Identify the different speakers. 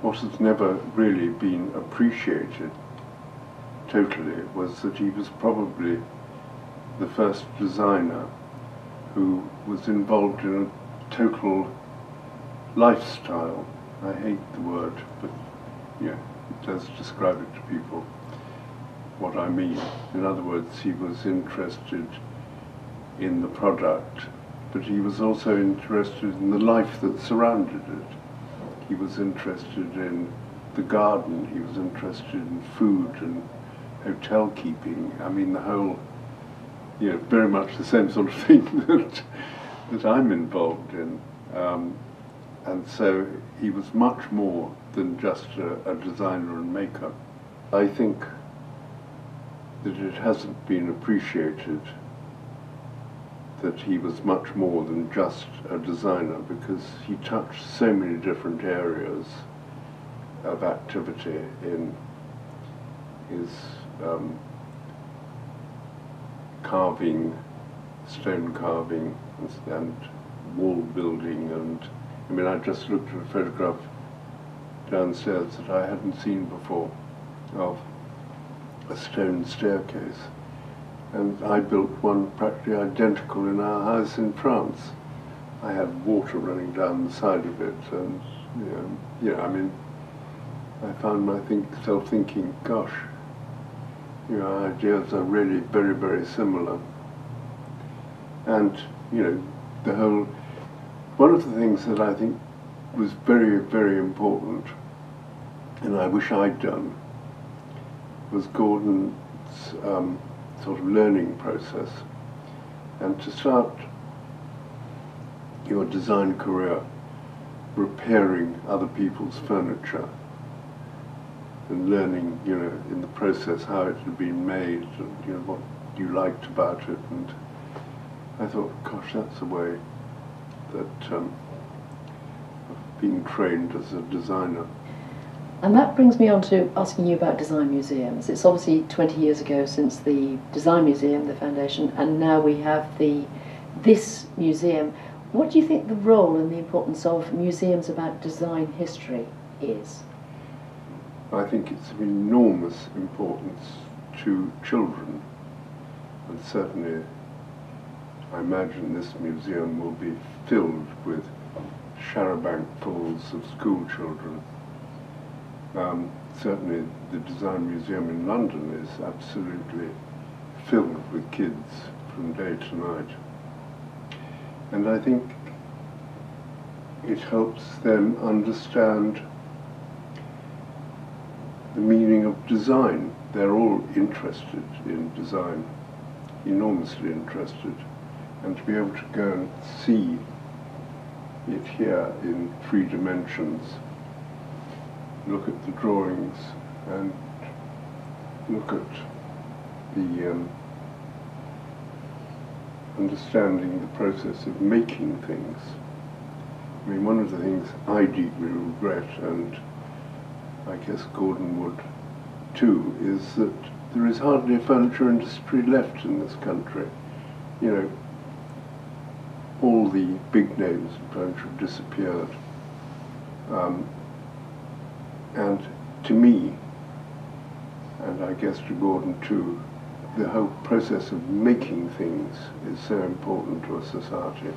Speaker 1: what has never really been appreciated totally was that he was probably the first designer who was involved in a total lifestyle. I hate the word, but yeah, it does describe it to people what I mean. In other words, he was interested in the product, but he was also interested in the life that surrounded it. He was interested in the garden, he was interested in food and hotel keeping. I mean, the whole, very much the same sort of thing that I'm involved in. And so he was much more than just a designer and maker. I think that it hasn't been appreciated that he was much more than just a designer, because he touched so many different areas of activity in his carving, stone carving, and wall building. And I mean, I just looked at a photograph downstairs that I hadn't seen before of a stone staircase, and I built one practically identical in our house in France. I had water running down the side of it, and I mean, I found myself thinking, gosh, our ideas are really very, very similar. And the whole, one of the things that I think was very, very important, and I wish I'd done, was Gordon's sort of learning process. And to start your design career repairing other people's furniture and learning, in the process how it had been made and what you liked about it. And I thought, gosh, that's a way that of being trained as a designer.
Speaker 2: And that brings me on to asking you about design museums. It's obviously 20 years ago since the Design Museum, the foundation, and now we have this museum. What do you think the role and the importance of museums about design history is?
Speaker 1: I think it's of enormous importance to children, and certainly I imagine this museum will be filled with charabankfuls of school children. Certainly the Design Museum in London is absolutely filled with kids from day to night. And I think it helps them understand the meaning of design. They're all interested in design, enormously interested. And to be able to go and see it here in 3 dimensions, look at the drawings and look at the understanding the process of making things. I mean, one of the things I deeply regret, and I guess Gordon would too, is that there is hardly a furniture industry left in this country. All the big names of furniture have disappeared. And to me, and I guess to Gordon too, the whole process of making things is so important to a society.